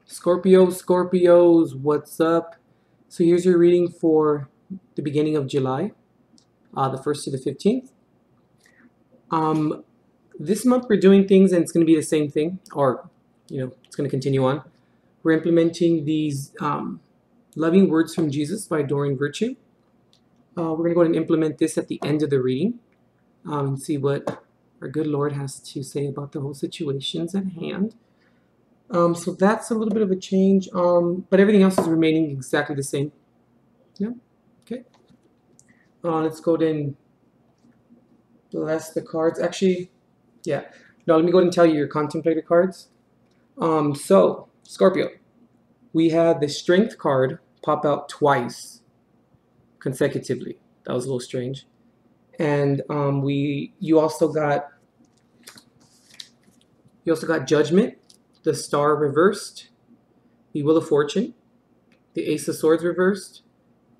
Scorpios, what's up? So here's your reading for the beginning of July, the 1st to the 15th. This month we're doing things and it's going to be the same thing, or, it's going to continue on. We're implementing these loving words from Jesus by Doreen Virtue. We're going to go ahead and implement this at the end of the reading and see what our good Lord has to say about the whole situations at hand. So that's a little bit of a change, but everything else is remaining exactly the same. Yeah, okay. Let's go ahead and bless the cards. Actually, yeah. No, let me go ahead and tell you your contemplator cards. So, Scorpio, we had the Strength card pop out twice consecutively. That was a little strange. And you also got Judgment, the Star reversed, the Wheel of Fortune, the Ace of Swords reversed,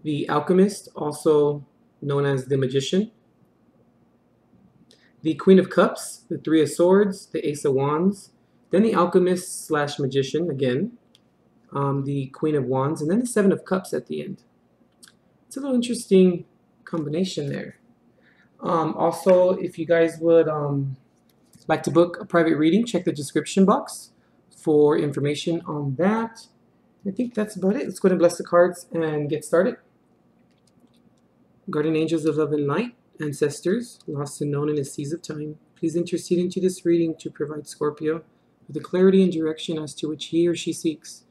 the Alchemist, also known as the Magician, the Queen of Cups, the Three of Swords, the Ace of Wands, then the Alchemist / Magician again, the Queen of Wands, and then the Seven of Cups at the end. It's a little interesting combination there. Also, if you guys would like to book a private reading, check the description box for information on that. I think that's about it. Let's go ahead and bless the cards and get started. Guardian angels of love and light, ancestors, lost and known in the seas of time, please intercede into this reading to provide Scorpio with the clarity and direction as to which he or she seeks.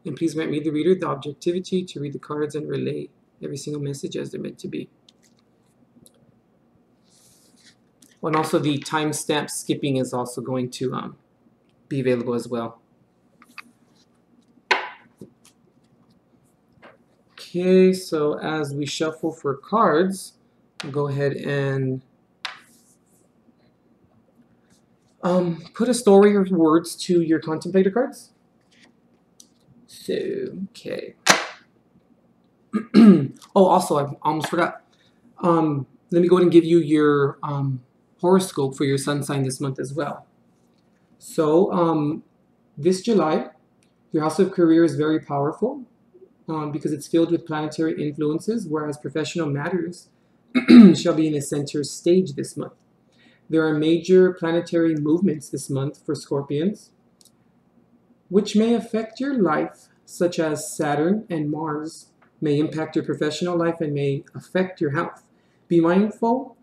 And please grant me, the reader, the objectivity to read the cards and relay every single message as they're meant to be. And also the timestamp skipping is also going to be available as well. Okay, so as we shuffle for cards, I'll go ahead and put a story or words to your contemplator cards. So, okay. Oh, also, I almost forgot. Let me go ahead and give you your horoscope for your sun sign this month as well. So, this July, your house of career is very powerful because it's filled with planetary influences, whereas professional matters shall be in a center stage this month. There are major planetary movements this month for Scorpions, which may affect your life, such as Saturn and Mars may impact your professional life and may affect your health. Be mindful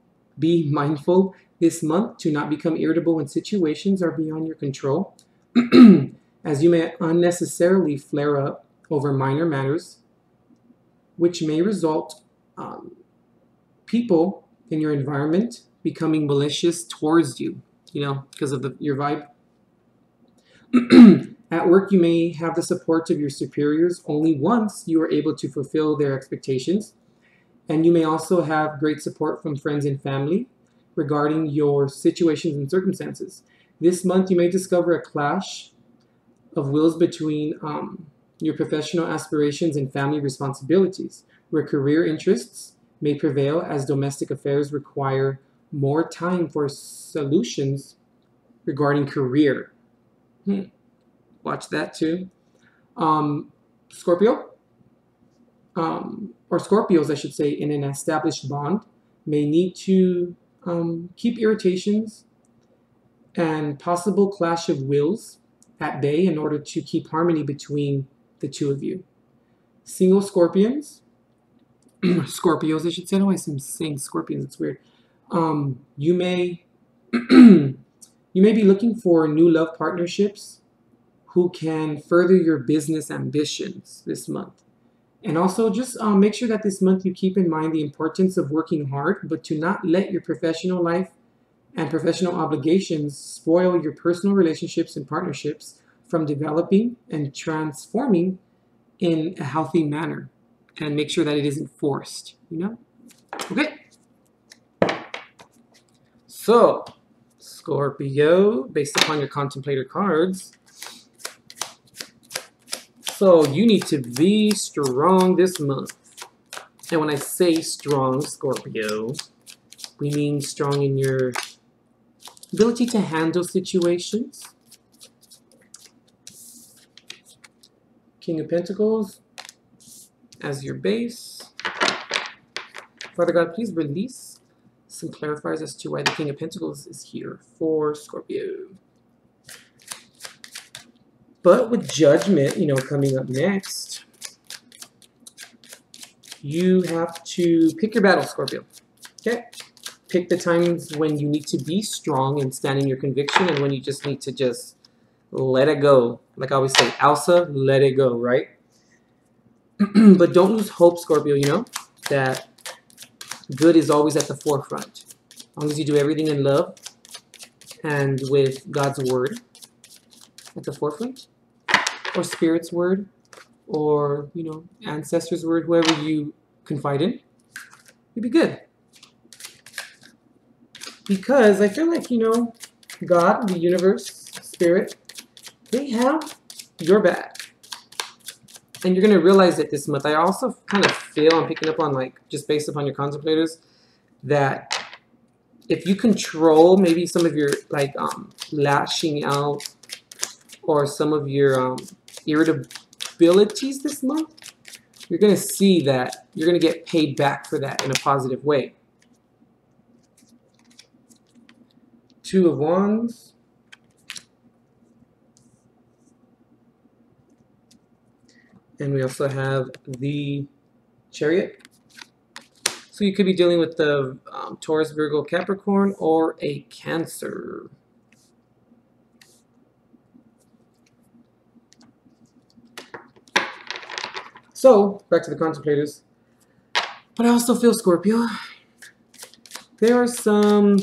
this month to not become irritable when situations are beyond your control, as you may unnecessarily flare up over minor matters, which may result people in your environment becoming malicious towards you, because of your vibe. At work, you may have the support of your superiors only once you are able to fulfill their expectations. And you may also have great support from friends and family regarding your situations and circumstances. This month, you may discover a clash of wills between your professional aspirations and family responsibilities, where career interests may prevail as domestic affairs require more time for solutions regarding career. Watch that too. Scorpio, or Scorpios, I should say, in an established bond may need to keep irritations and possible clash of wills at bay in order to keep harmony between the two of you. Single Scorpions, Scorpios, I should say. I know I'm saying Scorpions, it's weird. You may be looking for new love partnerships who can further your business ambitions this month. And also just make sure that this month you keep in mind the importance of working hard, but to not let your professional life and professional obligations spoil your personal relationships and partnerships from developing and transforming in a healthy manner. And make sure that it isn't forced, Okay. So, Scorpio, based upon your contemplator cards, so you need to be strong this month. And when I say strong, Scorpio, we mean strong in your ability to handle situations, King of Pentacles as your base. Father God, please release some clarifiers as to why the King of Pentacles is here for Scorpio. But with Judgment, you know, coming up next, you have to pick your battle, Scorpio. Okay? Pick the times when you need to be strong and stand in your conviction, and when you just need to just let it go. Like I always say, Elsa, let it go, right? But don't lose hope, Scorpio, you know, that good is always at the forefront. As long as you do everything in love and with God's word at the forefront, or Spirit's word, or, you know, ancestors' word, whoever you confide in, you'll be good. Because I feel like, you know, God, the universe, Spirit, they have your back. And you're going to realize it this month. I also kind of feel, I'm picking up on, like, just based upon your contemplators, that if you control maybe some of your, like, lashing out or some of your irritabilities this month, you're going to see that you're going to get paid back for that in a positive way. Two of Wands. And we also have the Chariot. So you could be dealing with the Taurus, Virgo, Capricorn, or a Cancer. So, back to the contemplators. But I also feel, Scorpio, there are some,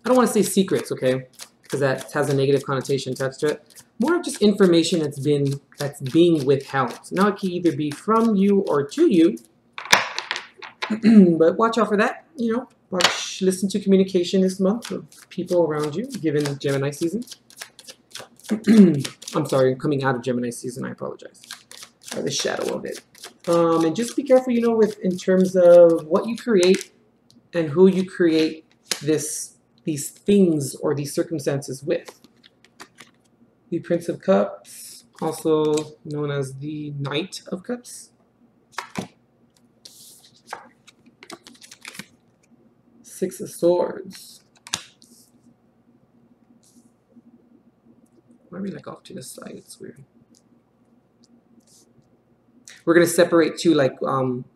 I don't want to say secrets, okay? Because that has a negative connotation attached to it. More of just information that's being withheld. Now it can either be from you or to you. But watch out for that, you know. Listen to communication this month of people around you, given Gemini season. I'm sorry, coming out of Gemini season, I apologize. Or the shadow of it. And just be careful, you know, in terms of what you create and who you create these things or these circumstances with. The Prince of Cups, also known as the Knight of Cups. Six of Swords. Why are we like off to the side? It's weird. We're going to separate too, like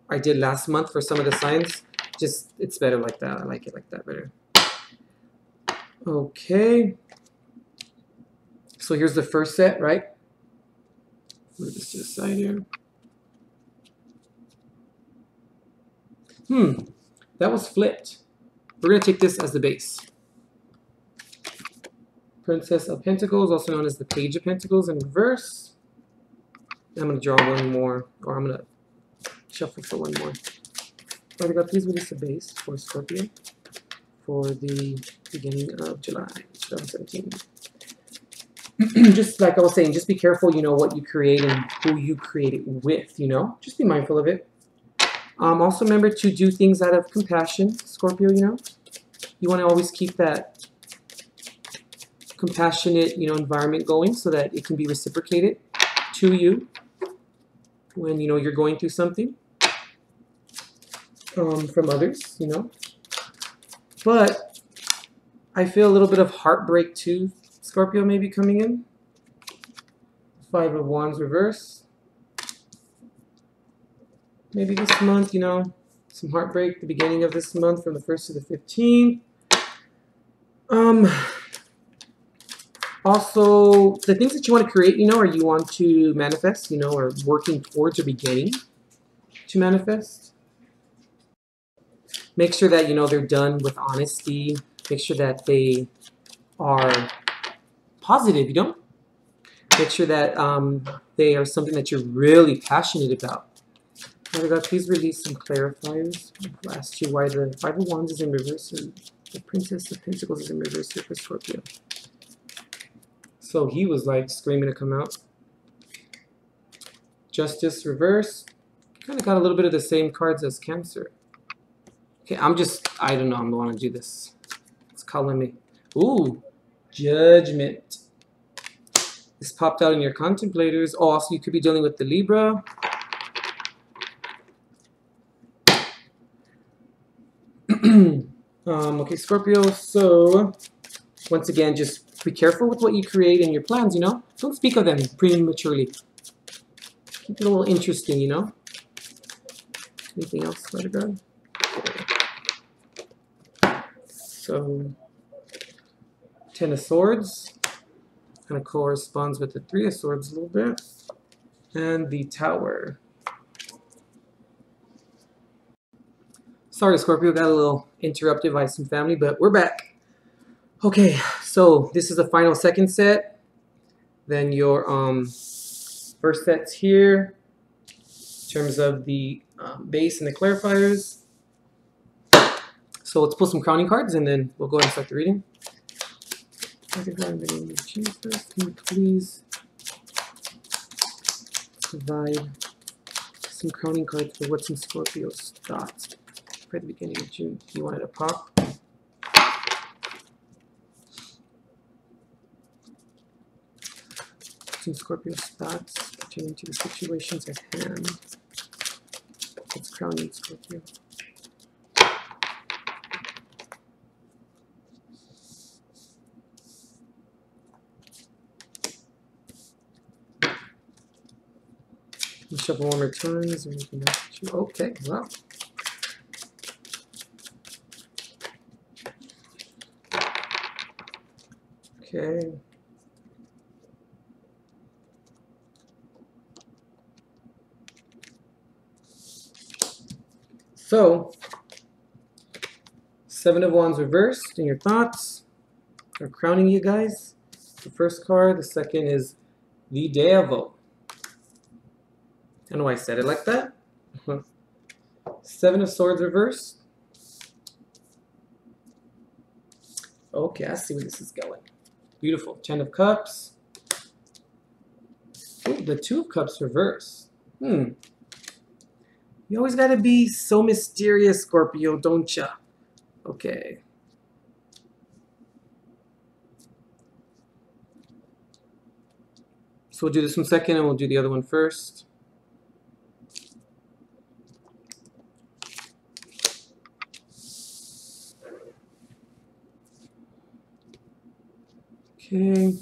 I did last month for some of the signs. Just, it's better like that. I like it like that better. Okay. So here's the first set, right? Move this to the side here. That was flipped. We're going to take this as the base. Princess of Pentacles, also known as the Page of Pentacles in reverse. I'm going to draw one more, or I'm going to shuffle for one more. Father God, please release a base for Scorpio for the beginning of July 2017. Just like I was saying, just be careful, you know, what you create and who you create it with, you know. Just be mindful of it. Also remember to do things out of compassion, Scorpio, you know. You want to always keep that compassionate, you know, environment going so that it can be reciprocated to you when, you know, you're going through something from others, you know. But I feel a little bit of heartbreak too, Scorpio, maybe coming in. Five of Wands reverse. Maybe this month, you know, some heartbreak the beginning of this month from the 1st to the 15th. Also, the things that you want to create, you know, or you want to manifest, you know, or working towards or beginning to manifest. Make sure that, you know, they're done with honesty. Make sure that they are positive, you know. Make sure that they are something that you're really passionate about. Father God, please release some clarifiers as to why the Five of Wands is in reverse and the Princess of Pentacles is in reverse here for Scorpio. So he was like screaming to come out. Justice reverse. Kind of got a little bit of the same cards as Cancer. Okay, I don't know, I'm going to do this. It's calling me. Ooh, Judgment. This popped out in your contemplators. Oh, also you could be dealing with the Libra. Okay, Scorpio, so once again, just be careful with what you create in your plans, you know? Don't speak of them prematurely. Keep it a little interesting, you know? Anything else, Let It Go? So, 10 of Swords. Kind of corresponds with the 3 of Swords a little bit. And the Tower. Sorry, Scorpio, got a little interrupted by some family, but we're back. Okay, so this is the final second set. Then your first set's here in terms of the base and the clarifiers. So let's pull some crowning cards and then we'll go ahead and start the reading. Jesus, can you please provide some crowning cards for what's in Scorpio's thoughts for the beginning of June? You wanted to pop. What's in Scorpio's thoughts pertaining to the situations at hand? What's crowning Scorpio? Shuffle one more time. Is there anything else that you... Okay, wow. Okay. So, 7 of Wands reversed in your thoughts are crowning you guys. The first card. The second is the Devil. I don't know why I said it like that. 7 of Swords reversed. Okay, I see where this is going. Beautiful. 10 of Cups. Ooh, the 2 of Cups reversed. You always gotta be so mysterious, Scorpio, don't ya? Okay. So we'll do this one second and we'll do the other one first. Okay.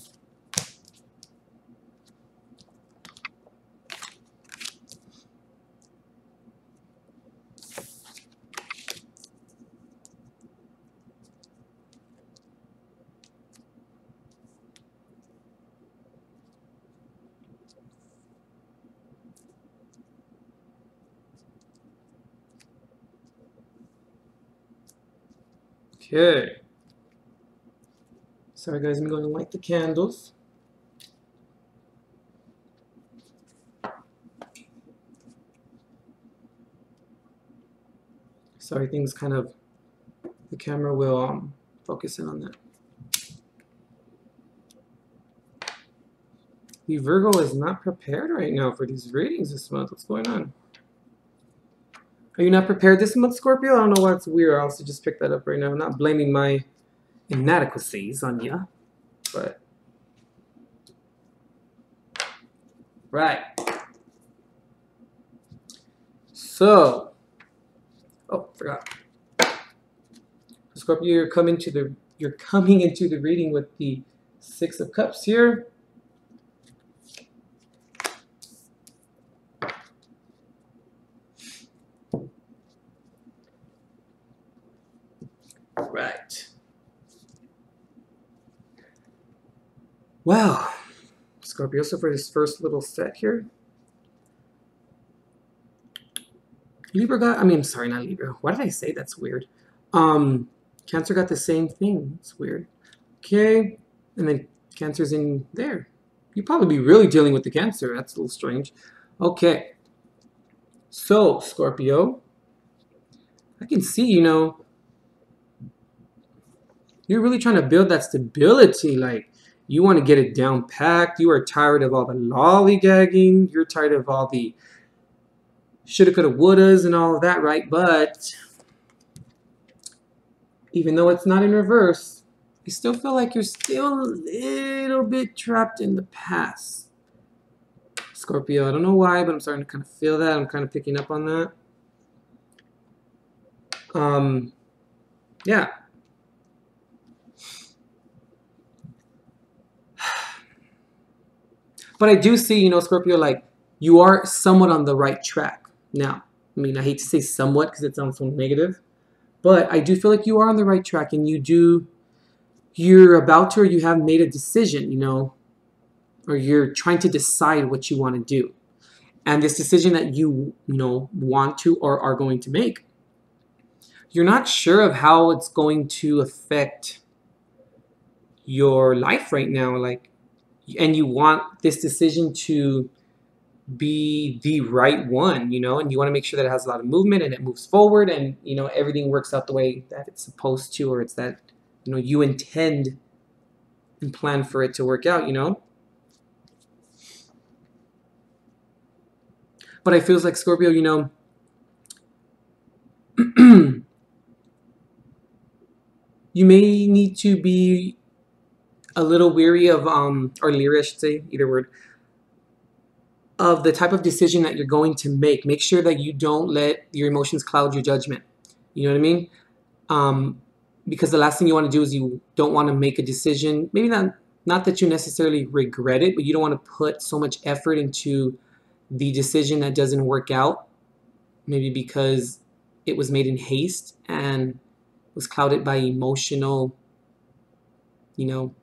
Okay. Sorry guys, I'm going to light the candles. Sorry, things kind of, the camera will focus in on that. The Virgo is not prepared right now for these readings this month. What's going on? Are you not prepared this month, Scorpio? I don't know why it's weird. I also just picked that up right now. I'm not blaming my inadequacies on you, but right. So, oh, forgot. Scorpio, you're coming into the reading with the 6 of Cups here. Right. Wow. Scorpio, so for this first little set here. Libra got, I mean, sorry, not Libra. Why did I say that's weird? Cancer got the same thing. It's weird. Okay. And then Cancer's in there. You'd probably be really dealing with the Cancer. That's a little strange. Okay. So, Scorpio, I can see, you know, you're really trying to build that stability. Like, you want to get it down packed. You are tired of all the lollygagging. You're tired of all the shoulda, coulda, wouldas and all of that, right? But even though it's not in reverse, I still feel like you're still a little bit trapped in the past, Scorpio. I don't know why, but I'm starting to kind of feel that. I'm kind of picking up on that. Yeah. But I do see, you know, Scorpio, like, you are somewhat on the right track now. I mean, I hate to say somewhat because it sounds so negative, but I do feel like you are on the right track, and you're about to, or you have made a decision, you know, or you're trying to decide what you want to do. And this decision that you know, want to or are going to make, you're not sure of how it's going to affect your life right now. Like, and you want this decision to be the right one, you know, and you want to make sure that it has a lot of movement and it moves forward, and, you know, everything works out the way that it's supposed to, or it's that, you know, you intend and plan for it to work out, you know. But I feels like, Scorpio, you know, you may need to be a little weary of, or leery, I should say, either word, of the type of decision that you're going to make. Make sure that you don't let your emotions cloud your judgment. You know what I mean? Because the last thing you want to do is you don't want to make a decision. Maybe not that you necessarily regret it, but you don't want to put so much effort into the decision that doesn't work out. Maybe because it was made in haste and was clouded by emotional, you know,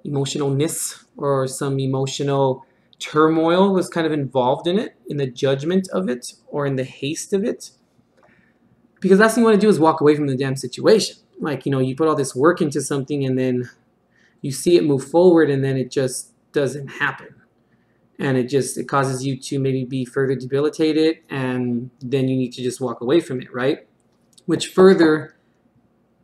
emotionalness, or some emotional turmoil was kind of involved in it, in the judgment of it, or in the haste of it. Because last thing you want to do is walk away from the damn situation. Like, you know, you put all this work into something and then you see it move forward and then it just doesn't happen. And it causes you to maybe be further debilitated, and then you need to just walk away from it, right? Which further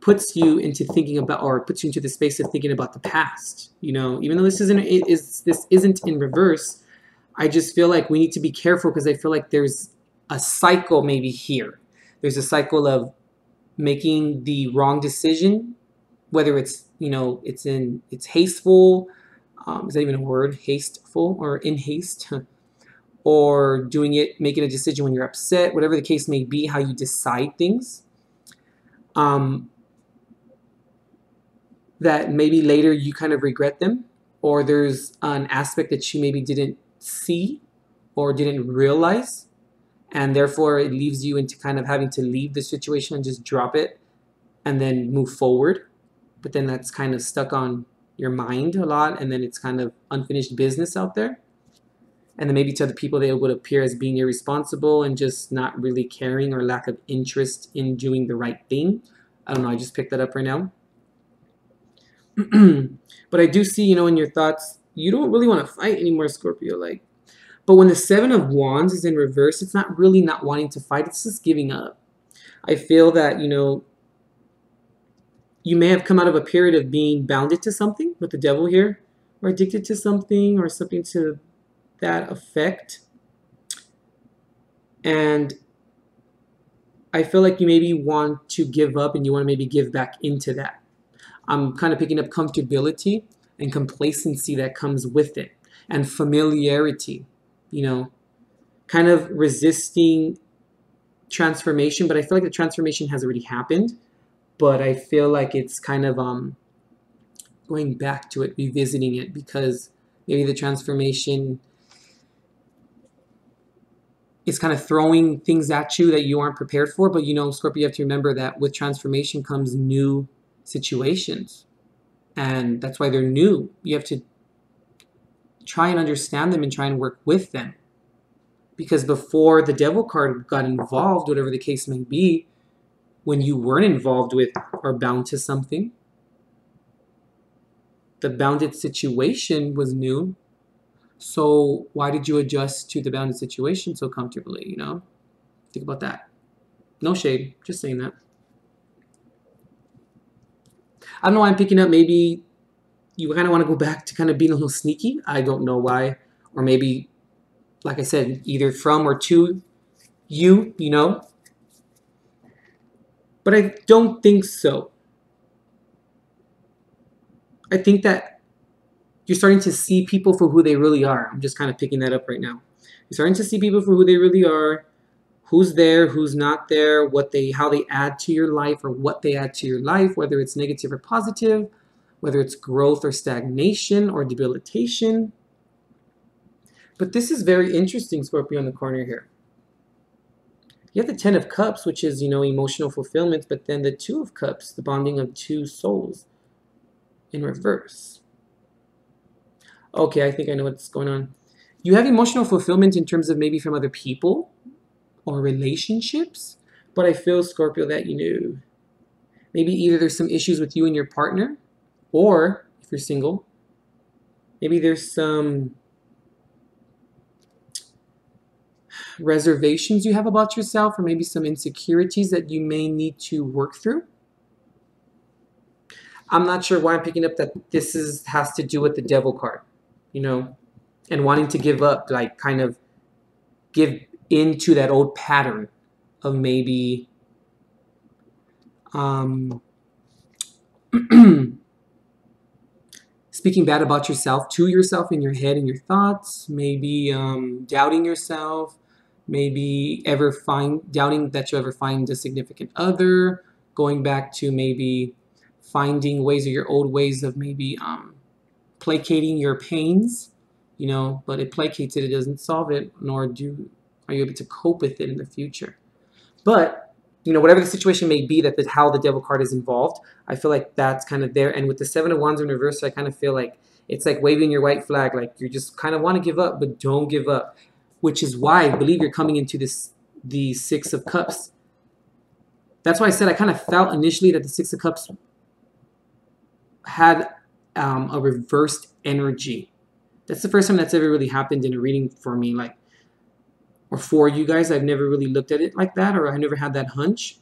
puts you into thinking about, or puts you into the space of thinking about the past. You know, even though this isn't in reverse, I just feel like we need to be careful, because I feel like there's a cycle maybe here. There's a cycle of making the wrong decision, whether it's, you know, it's hasteful, is that even a word? Hasteful, or in haste, or making a decision when you're upset, whatever the case may be, how you decide things. That maybe later you kind of regret them, or there's an aspect that you maybe didn't see or didn't realize, and therefore it leaves you into kind of having to leave the situation and just drop it and then move forward. But then that's kind of stuck on your mind a lot, and then it's kind of unfinished business out there. And then maybe to other people they would appear as being irresponsible and just not really caring, or lack of interest in doing the right thing. I don't know, I just picked that up right now. But I do see, you know, in your thoughts, you don't really want to fight anymore, Scorpio. Like, but when the Seven of Wands is in reverse, it's not really not wanting to fight. It's just giving up. I feel that, you know, you may have come out of a period of being bounded to something with the Devil here, or addicted to something, or something to that effect. And I feel like you maybe want to give up, and you want to maybe give back into that. I'm kind of picking up comfortability and complacency that comes with it, and familiarity, you know, kind of resisting transformation. But I feel like the transformation has already happened, but I feel like it's kind of going back to it, revisiting it, because maybe the transformation is kind of throwing things at you that you aren't prepared for. But, you know, Scorpio, you have to remember that with transformation comes new situations, and that's why they're new. You have to try and understand them and try and work with them, because before the Devil card got involved, whatever the case may be, when you weren't involved with or bound to something, the bounded situation was new. So why did you adjust to the bounded situation so comfortably? You know, think about that. No shade, just saying that. I don't know why I'm picking up. Maybe you kind of want to go back to kind of being a little sneaky. I don't know why. Or maybe, like I said, either from or to you, you know. But I don't think so. I think that you're starting to see people for who they really are. I'm just kind of picking that up right now. You're starting to see people for who they really are, who's there, who's not there, how they add to your life or what they add to your life, whether it's negative or positive, whether it's growth or stagnation or debilitation. But this is very interesting, Scorpio, in the corner here. You have the 10 of Cups, which is, emotional fulfillment, but then the 2 of Cups, the bonding of two souls in reverse. Okay, I think I know what's going on. You have emotional fulfillment in terms of maybe from other people or relationships, but I feel, Scorpio, that, maybe either there's some issues with you and your partner, or if you're single, maybe there's some reservations you have about yourself, or maybe some insecurities that you may need to work through. I'm not sure why I'm picking up that this has to do with the Devil card, and wanting to give up, like kind of give into that old pattern of maybe speaking bad about yourself to yourself in your head and your thoughts, maybe doubting yourself, maybe doubting that you ever find a significant other, going back to maybe finding ways of your old ways of maybe placating your pains, but it placates it, it doesn't solve it, nor are you able to cope with it in the future. But whatever the situation may be, how the Devil card is involved, I feel like that's kind of there. And with the 7 of Wands in reverse, I kind of feel like it's like waving your white flag, like you just kind of want to give up, but don't give up. Which is why I believe you're coming into the 6 of Cups. That's why I said I kind of felt initially that the 6 of Cups had a reversed energy. That's the first time that's ever really happened in a reading for me, or for you guys. I've never really looked at it like that, or I never had that hunch.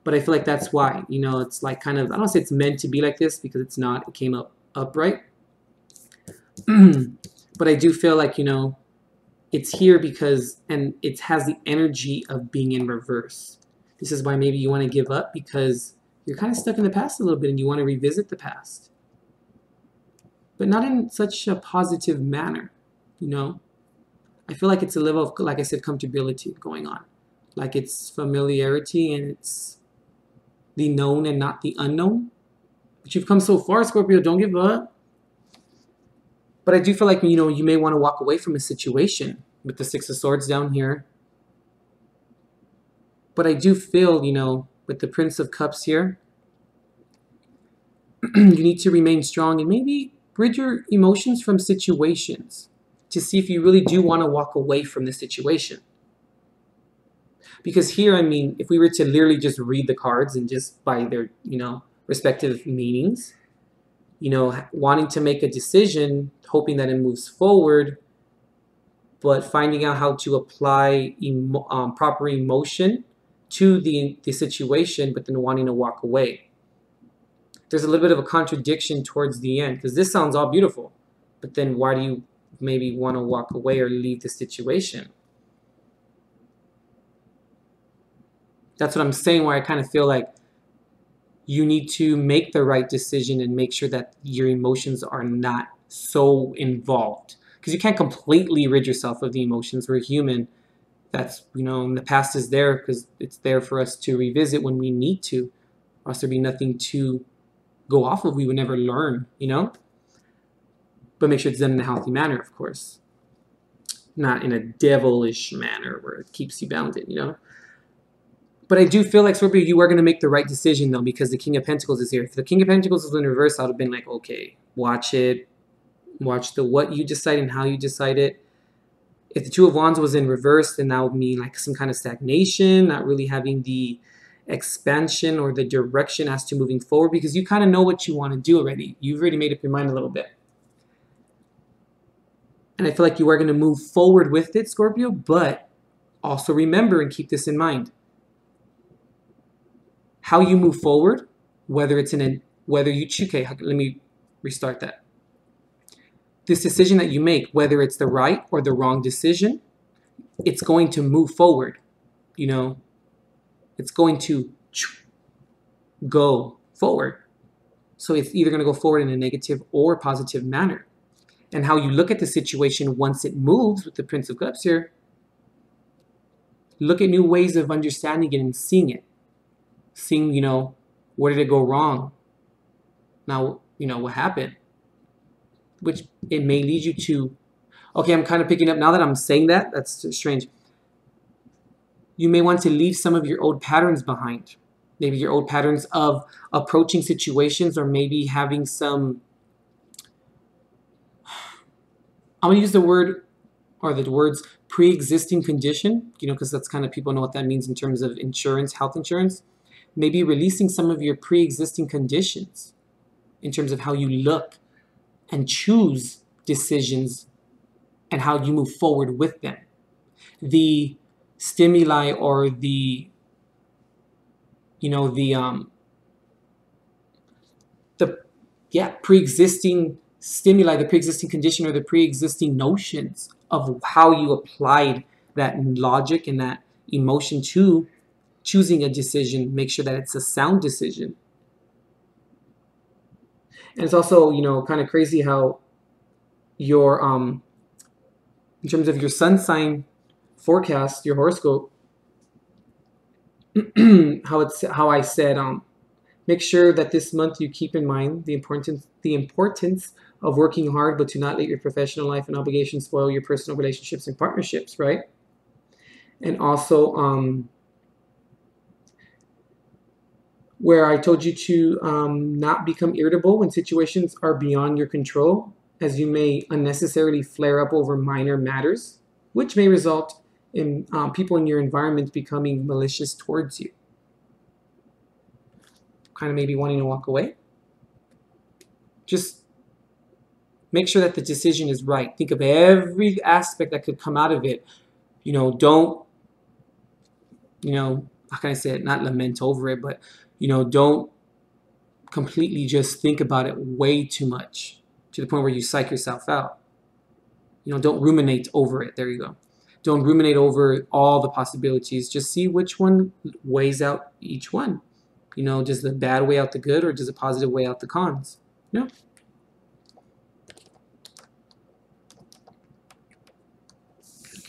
But I feel like that's why, it's like kind of, I don't say it's meant to be like this, because it's not. It came up upright. But I do feel like, it's here because, and it has the energy of being in reverse. This is why maybe you want to give up, because you're kind of stuck in the past a little bit and you want to revisit the past. But not in such a positive manner, I feel like it's a level of, like I said, comfortability going on. Like it's familiarity and it's the known and not the unknown. But you've come so far, Scorpio, don't give up. But I do feel like, you may want to walk away from a situation with the 6 of Swords down here. But I do feel, with the Prince of Cups here, you need to remain strong and maybe rid your emotions from situations to see if you really do want to walk away from the situation. Because here, if we were to literally just read the cards and just by their, respective meanings, wanting to make a decision, hoping that it moves forward, but finding out how to apply proper emotion to the situation, but then wanting to walk away. There's a little bit of a contradiction towards the end, because this sounds all beautiful, but then why do you maybe want to walk away or leave the situation? That's what I'm saying, where I kind of feel like you need to make the right decision and make sure that your emotions are not so involved. Because you can't completely rid yourself of the emotions. We're human. That's, and the past is there because it's there for us to revisit when we need to, or else there'd be nothing to go off of. We would never learn, But make sure it's done in a healthy manner, of course. Not in a devilish manner where it keeps you bounded, But I do feel like, Scorpio, you are going to make the right decision, though, because the King of Pentacles is here. If the King of Pentacles was in reverse, I would have been like, okay, watch it. Watch what you decide and how you decide it. If the Two of Wands was in reverse, then that would mean like some kind of stagnation, not really having the expansion or the direction as to moving forward, because you kind of know what you want to do already. You've already made up your mind a little bit. And I feel like you are going to move forward with it, Scorpio, but also remember and keep this in mind. How you move forward, whether it's okay, let me restart that. This decision that you make, whether it's the right or the wrong decision, it's going to move forward. It's going to go forward. So it's either going to go forward in a negative or positive manner. And how you look at the situation once it moves with the Prince of Cups here, look at new ways of understanding it and seeing it. Seeing, where did it go wrong? Now, what happened? Which it may lead you to, okay, I'm kind of picking up, now that I'm saying that, that's strange. You may want to leave some of your old patterns behind. Maybe your old patterns of approaching situations, or maybe having some, I'm going to use the word, or the words, pre-existing condition, because that's kind of, people know what that means in terms of insurance, health insurance. Maybe releasing some of your pre-existing conditions in terms of how you look and choose decisions and how you move forward with them. The stimuli, or the pre-existing stimuli, the pre-existing condition, or the pre-existing notions of how you applied that logic and that emotion to choosing a decision. Make sure that it's a sound decision. And it's also, kind of crazy how your, in terms of your sun sign forecast, your horoscope, how I said, make sure that this month you keep in mind the importance of working hard, but to not let your professional life and obligations spoil your personal relationships and partnerships, right? And also, where I told you to not become irritable when situations are beyond your control, as you may unnecessarily flare up over minor matters, which may result in people in your environment becoming malicious towards you. Kind of maybe wanting to walk away. Just make sure that the decision is right. Think of every aspect that could come out of it. Don't, how can I say it? Not lament over it, but, don't completely just think about it way too much to the point where you psych yourself out. Don't ruminate over it. There you go. Don't ruminate over all the possibilities. Just see which one weighs out each one. Does the bad weigh out the good, or does the positive weigh out the cons? Can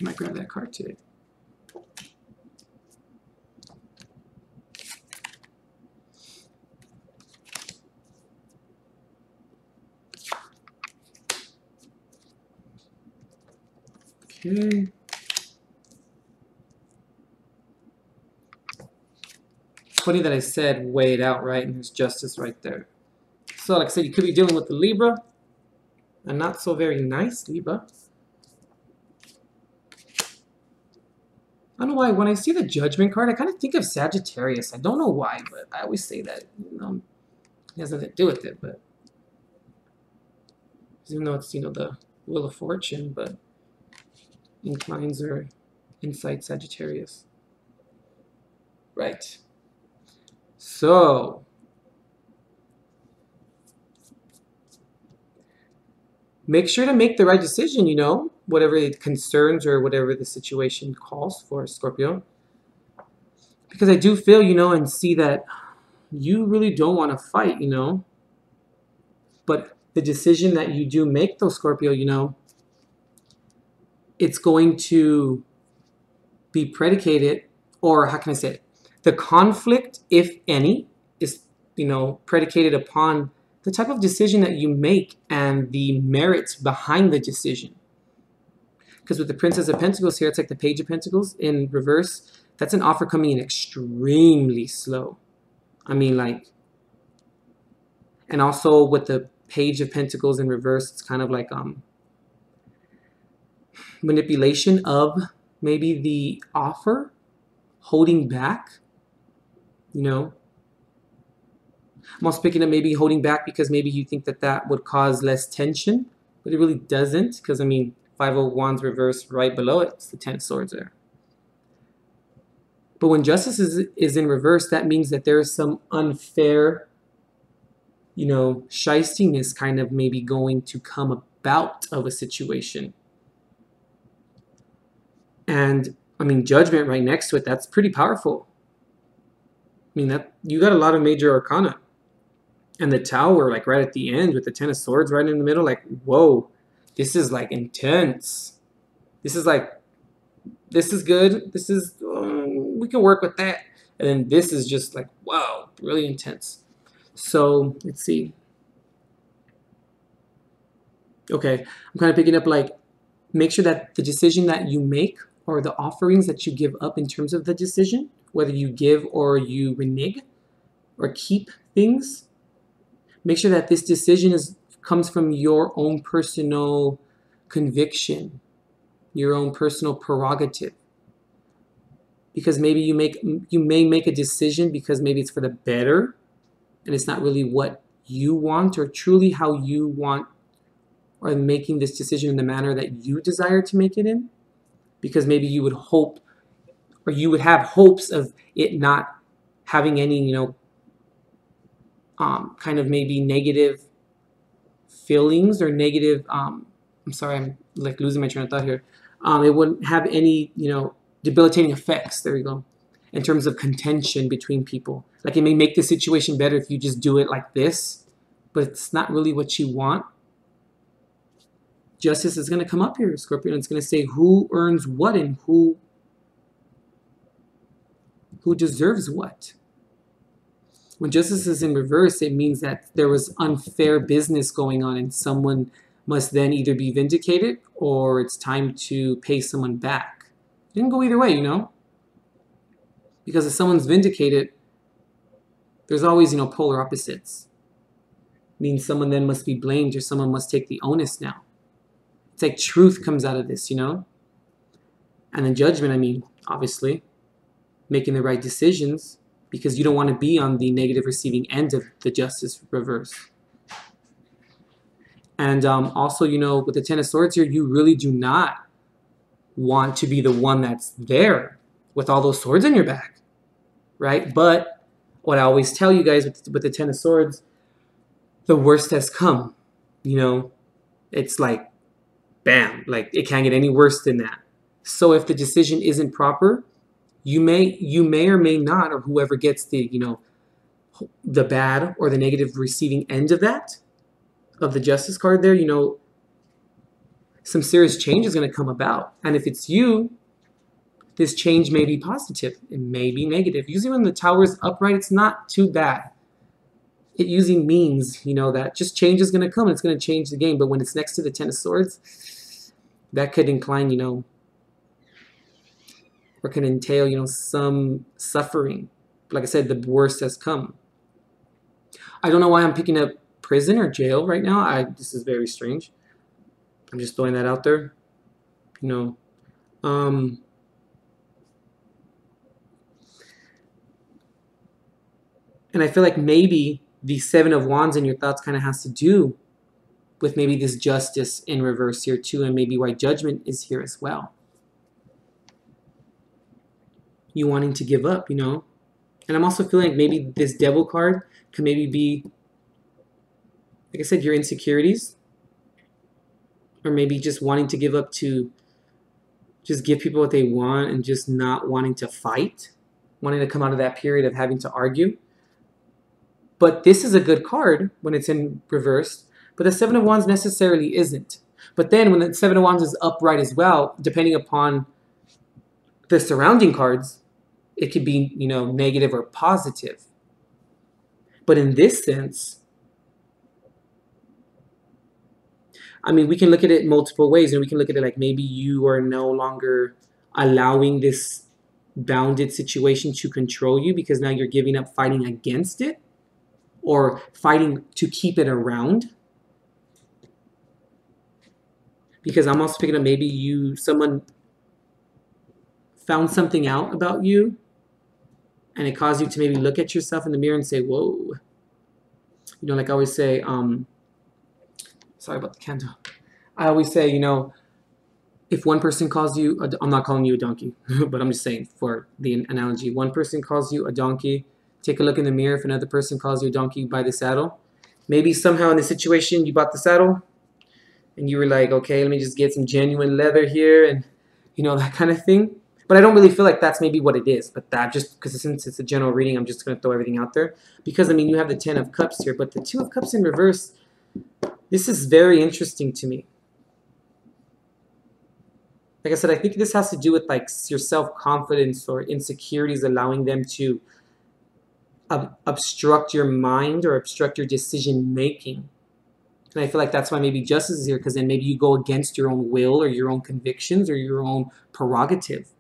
I grab that card today? Okay. Funny that I said weigh it out, right? And there's justice right there. So like I said, you could be dealing with the Libra, a not so very nice Libra. I don't know why, when I see the Judgment card, I kind of think of Sagittarius. I don't know why, but I always say that, it has nothing to do with it, but even though it's, the Wheel of Fortune, but inclines are inside Sagittarius. Right. So, make sure to make the right decision, whatever it concerns or whatever the situation calls for, Scorpio. Because I do feel, and see that you really don't want to fight, But the decision that you do make, though, Scorpio, it's going to be predicated, or how can I say it? The conflict, if any, is, predicated upon the type of decision that you make and the merits behind the decision. Because with the Princess of Pentacles here, it's like the Page of Pentacles in reverse. That's an offer coming in extremely slow. I mean, and also with the Page of Pentacles in reverse, it's kind of like manipulation of maybe the offer, holding back, I'm also picking up maybe holding back because maybe you think that would cause less tension, but it really doesn't, because, Five of Wands reversed right below it, it's the Ten of Swords there. But when Justice is in reverse, that means that there is some unfair, shystiness kind of maybe going to come about of a situation. And, Judgment right next to it, that's pretty powerful. That you got a lot of major arcana. And the Tower, like right at the end with the Ten of Swords right in the middle, like, whoa, this is like intense. This is like, this is good. This is, we can work with that. And then this is just like, wow, really intense. So let's see. Okay, I'm kind of picking up like, make sure that the decision that you make or the offerings that you give up in terms of the decision, whether you give or you renege or keep things, make sure that this decision comes from your own personal conviction, your own personal prerogative. Because maybe you may make a decision because maybe it's for the better and it's not really what you want or truly how you want, or making this decision in the manner that you desire to make it in, because maybe you would hope, or you would have hopes of it not having any, kind of maybe negative feelings or negative, I'm sorry, I'm like losing my train of thought here. It wouldn't have any, debilitating effects, there we go, in terms of contention between people. Like it may make the situation better if you just do it like this, but it's not really what you want. Justice is going to come up here, Scorpio, and it's going to say who earns what and who deserves what. When justice is in reverse, it means that there was unfair business going on and someone must then either be vindicated or it's time to pay someone back. It can go either way, because if someone's vindicated, there's always, polar opposites. It means someone then must be blamed or someone must take the onus now. It's like truth comes out of this, And then judgment, obviously, making the right decisions because you don't want to be on the negative receiving end of the justice reverse. And also, with the Ten of Swords here, you really do not want to be the one that's there with all those swords in your back, right? But what I always tell you guys with the Ten of Swords, the worst has come, It's like, bam, like it can't get any worse than that. So if the decision isn't proper, you may or may not, or whoever gets the, the bad or the negative receiving end of that, of the Justice card there, some serious change is going to come about. And if it's you, this change may be positive. It may be negative. Usually when the Tower is upright, it's not too bad. It usually means, that just change is going to come and it's going to change the game. But when it's next to the Ten of Swords, that could incline, or can entail, some suffering. Like I said, the worst has come. I don't know why I'm picking up prison or jail right now. This is very strange. I'm just throwing that out there. And I feel like maybe the Seven of Wands in your thoughts kind of has to do with maybe this justice in reverse here too, and maybe why judgment is here as well. You wanting to give up, And I'm also feeling like maybe this Devil card could maybe be, like I said, your insecurities. Or maybe just wanting to give up to just give people what they want and just not wanting to fight. Wanting to come out of that period of having to argue. But this is a good card when it's in reverse. But the Seven of Wands necessarily isn't. But then when the Seven of Wands is upright as well, depending upon the surrounding cards, it could be, negative or positive. But in this sense, we can look at it multiple ways, and we can look at it like maybe you are no longer allowing this bounded situation to control you because now you're giving up fighting against it or fighting to keep it around. Because I'm also picking up maybe someone found something out about you and it caused you to maybe look at yourself in the mirror and say, whoa. Like I always say, sorry about the candle. I always say, if one person calls you, I'm not calling you a donkey, but I'm just saying for the analogy, one person calls you a donkey, take a look in the mirror. If another person calls you a donkey, buy the saddle. Maybe somehow in the situation you bought the saddle and you were like, okay, let me just get some genuine leather here and, that kind of thing. But I don't really feel like that's maybe what it is. But that just, because since it's a general reading, I'm just going to throw everything out there. Because, I mean, you have the 10 of Cups here, but the 2 of Cups in reverse, this is very interesting to me. Like I said, I think this has to do with like your self-confidence or insecurities, allowing them to obstruct your mind or obstruct your decision-making. And I feel like that's why maybe justice is here, because then maybe you go against your own will or your own convictions or your own prerogative.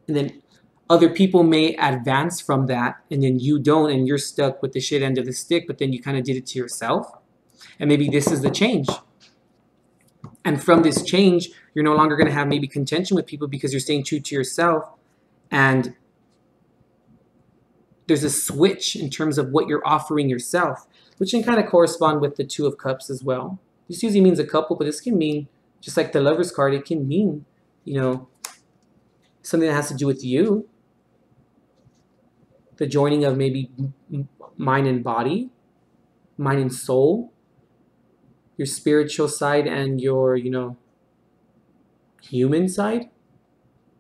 And then other people may advance from that, and then you don't, and you're stuck with the shit end of the stick, but then you kind of did it to yourself. And maybe this is the change. And from this change, you're no longer going to have maybe contention with people because you're staying true to yourself. And there's a switch in terms of what you're offering yourself, which can kind of correspond with the 2 of Cups as well. This usually means a couple, but this can mean, just like the Lover's card, it can mean, you know, something that has to do with you. The joining of maybe mind and body, mind and soul, your spiritual side and your, you know, human side,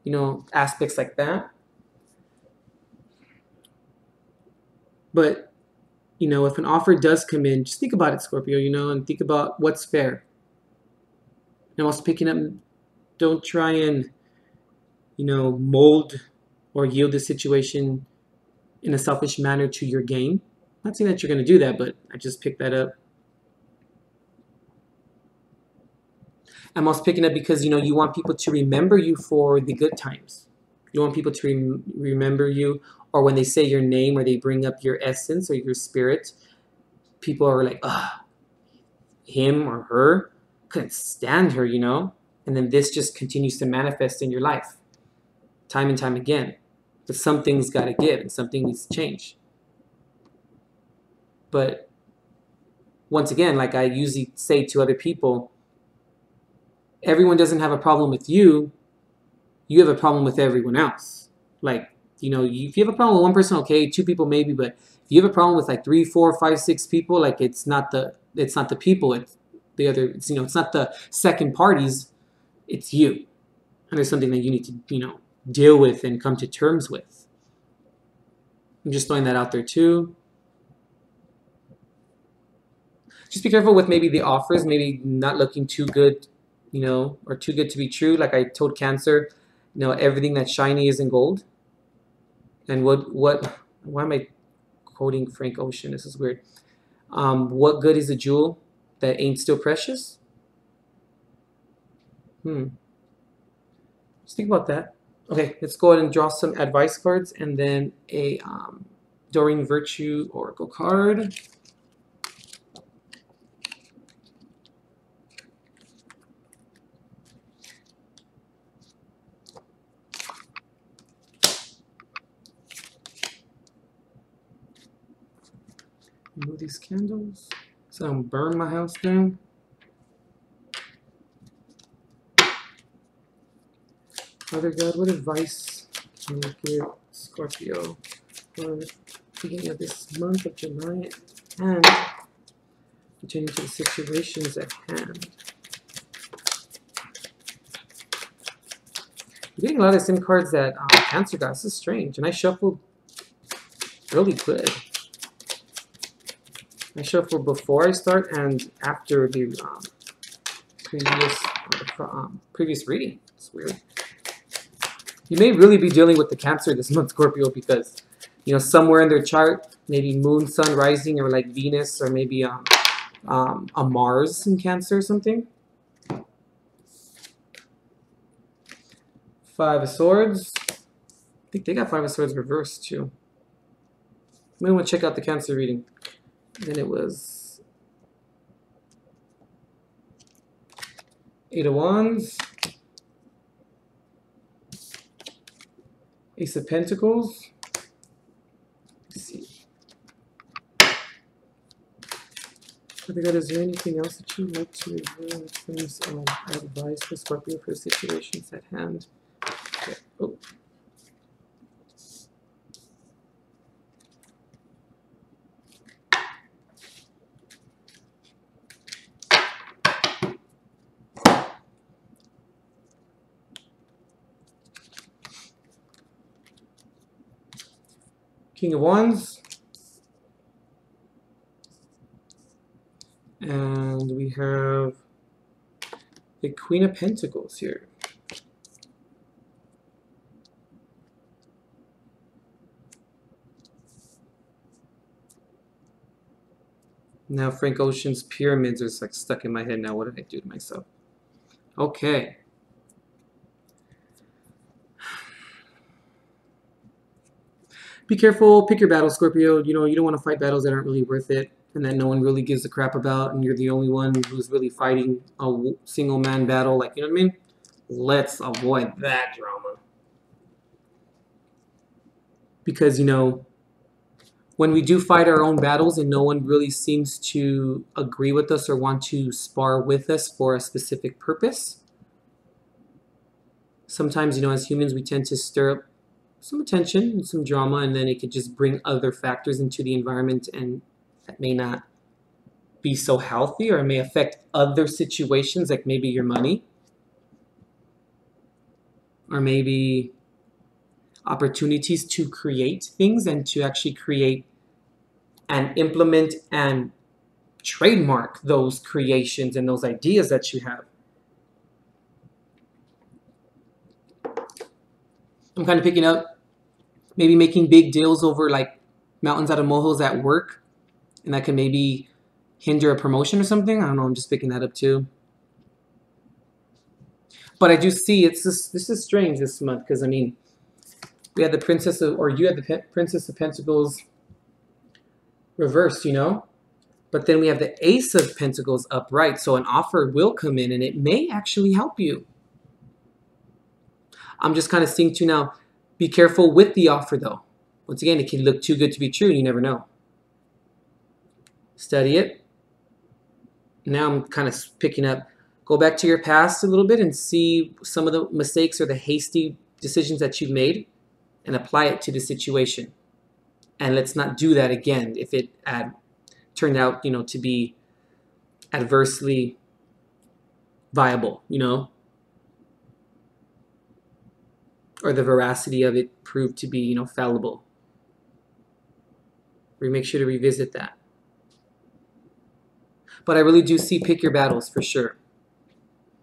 you know, aspects like that. But, you know, if an offer does come in, just think about it, Scorpio, you know, and think about what's fair. And also picking up, don't try and, you know, mold or yield the situation in a selfish manner to your gain. I'm not saying that you're going to do that, but I just picked that up. I'm also picking up because, you know, you want people to remember you for the good times. You want people to remember you, or when they say your name or they bring up your essence or your spirit, people are like, ah, him or her, couldn't stand her, you know? And then this just continues to manifest in your life, time and time again. But something's got to give and something needs to change. But once again, like I usually say to other people, everyone doesn't have a problem with you. You have a problem with everyone else. Like, you know, if you have a problem with one person, okay, 2 people maybe, but if you have a problem with like 3, 4, 5, 6 people, like it's not the people, it's the other, it's, you know, it's not the second parties, it's you. And there's something that you need to, you know, deal with and come to terms with. I'm just throwing that out there too. Just be careful with maybe the offers, maybe not looking too good, you know, or too good to be true. Like I told Cancer, you know, everything that's shiny isn't gold. And why am I quoting Frank Ocean? This is weird. What good is a jewel that ain't still precious? Just think about that. Okay, let's go ahead and draw some advice cards and then a Doreen Virtue Oracle card. Remove these candles so I don't burn my house down. Father God, what advice can you give Scorpio for the beginning of this month of July and pertaining to the situations at hand? You're getting a lot of the same cards that Cancer got. This is strange. And I shuffled really good. I shuffle before I start and after the previous reading. It's weird. You may really be dealing with the Cancer this month, Scorpio, because, you know, somewhere in their chart, maybe Moon, Sun, Rising, or like Venus, or maybe a Mars in Cancer or something. 5 of Swords. I think they got 5 of Swords reversed too. We want to check out the Cancer reading. Then it was 8 of Wands, Ace of Pentacles. Let's see. Father God, is there anything else that you'd like to reveal in terms of advice for Scorpio for situations at hand? Okay. Oh. King of Wands. And we have the Queen of Pentacles here. Now Frank Ocean's pyramids are like stuck in my head now. What did I do to myself? Okay. Be careful. Pick your battles, Scorpio. You know, you don't want to fight battles that aren't really worth it and that no one really gives a crap about, and you're the only one who's really fighting a single man battle. Like, you know what I mean? Let's avoid that drama. Because, you know, when we do fight our own battles and no one really seems to agree with us or want to spar with us for a specific purpose, sometimes, you know, as humans, we tend to stir up some attention and some drama, and then it could just bring other factors into the environment, and that may not be so healthy, or it may affect other situations, like maybe your money, or maybe opportunities to create things and to actually create and implement and trademark those creations and those ideas that you have. I'm kind of picking up maybe making big deals over like mountains out of molehills at work, and that can maybe hinder a promotion or something. I don't know, I'm just picking that up too. But I do see it's just, this is strange this month, because I mean, we had the Princess of, or you had the Princess of Pentacles reversed, you know? But then we have the Ace of Pentacles upright, so an offer will come in and it may actually help you. I'm just kind of seeing too now, be careful with the offer though. Once again, it can look too good to be true, you never know. Study it. Now I'm kind of picking up, go back to your past a little bit and see some of the mistakes or the hasty decisions that you've made and apply it to the situation. And let's not do that again if it turned out, you know, to be adversely viable, you know, or the veracity of it proved to be, you know, fallible. We make sure to revisit that. But I really do see pick your battles for sure.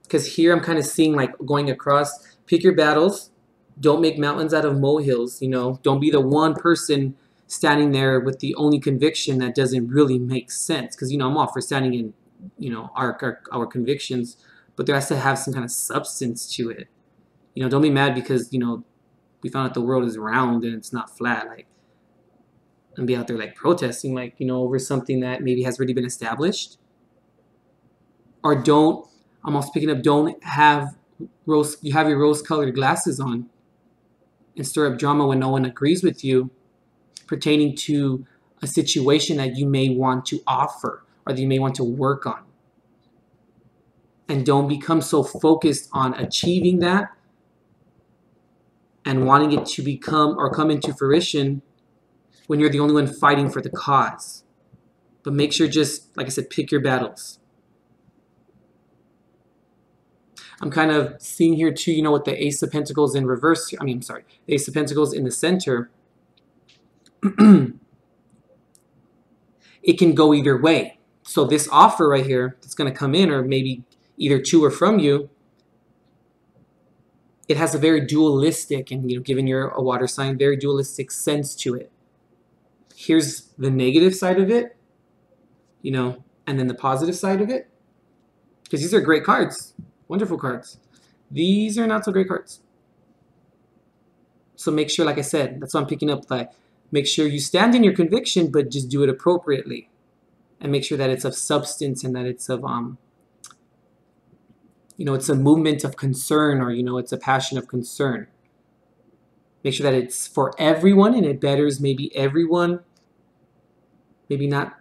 Because here I'm kind of seeing like going across, pick your battles. Don't make mountains out of molehills, you know. Don't be the one person standing there with the only conviction that doesn't really make sense. Because, you know, I'm all for standing in, you know, our convictions. But there has to have some kind of substance to it. You know, don't be mad because, you know, we found out the world is round and it's not flat. Like, and be out there like protesting, like, you know, over something that maybe has already been established. Or don't, I'm also picking up, don't have you have your rose-colored glasses on and stir up drama when no one agrees with you pertaining to a situation that you may want to offer or that you may want to work on. And don't become so focused on achieving that and wanting it to become or come into fruition when you're the only one fighting for the cause. But make sure, just like I said, pick your battles. I'm kind of seeing here too, you know, with the Ace of Pentacles in reverse, the Ace of Pentacles in the center, it can go either way. So this offer right here that's going to come in, or maybe either to or from you, it has a very dualistic, and, you know, given you're a water sign, very dualistic sense to it. Here's the negative side of it, you know, and then the positive side of it. Because these are great cards. Wonderful cards. These are not so great cards. So make sure, like I said, that's what I'm picking up. Like, make sure you stand in your conviction, but just do it appropriately. And make sure that it's of substance and that it's of, you know, it's a movement of concern, or, you know, it's a passion of concern. Make sure that it's for everyone and it betters maybe everyone. Maybe not,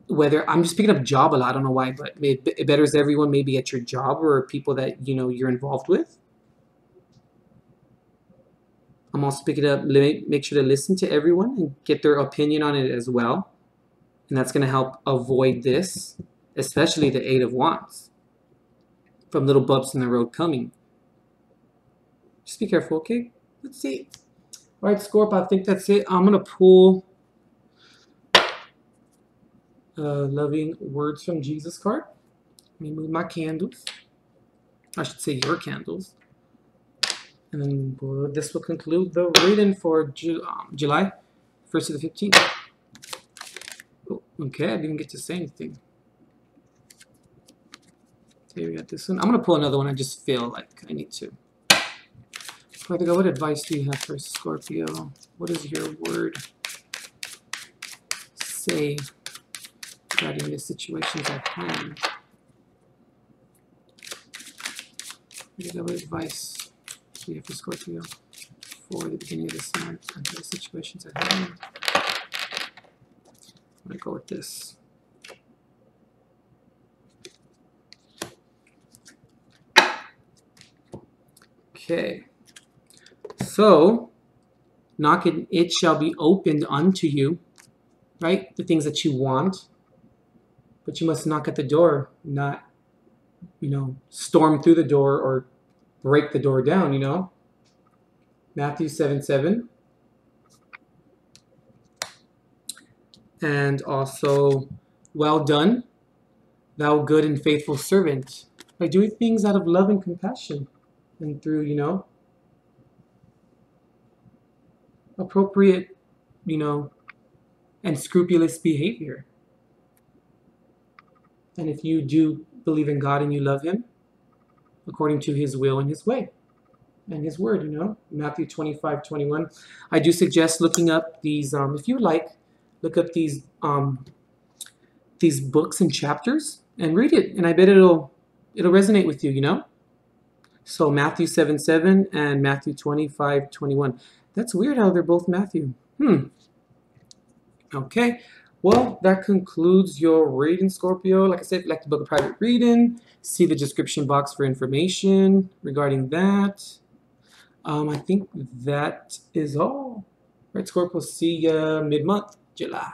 whether, I'm just picking up job a lot, I don't know why, but it betters everyone maybe at your job or people that, you know, you're involved with. I'm also picking up, make sure to listen to everyone and get their opinion on it as well. And that's going to help avoid this, especially the Eight of Wands, from little bumps in the road coming. Just be careful, okay? Let's see. All right, Scorp, I think that's it. I'm going to pull Loving Words from Jesus card. Let me move my candles. I should say your candles. And then this will conclude the reading for July 1st to the 15th. Oh, okay, I didn't get to say anything. Here we got this one. I'm going to pull another one. I just feel like I need to. Father God, what advice do you have for Scorpio? What does your word say regarding the situations at hand? Father God, what advice do you have for Scorpio for the beginning of this month and for the situations at hand? I'm going to go with this. Okay. So, knock and it shall be opened unto you, right? The things that you want. But you must knock at the door, not, storm through the door or break the door down, Matthew 7:7. And also, well done, thou good and faithful servant. By doing things out of love and compassion and through, appropriate, and scrupulous behavior. And if you do believe in God and you love him according to his will and his way and his word, Matthew 25:21. I do suggest looking up these, if you like, look up these books and chapters and read it. And I bet it'll resonate with you, So Matthew 7:7 and Matthew 25:21. That's weird how they're both Matthew. Okay. Well, that concludes your reading, Scorpio. Like I said, if you'd like to book a private reading, see the description box for information regarding that. I think that is all. Right, Scorpio, see you mid-month, July.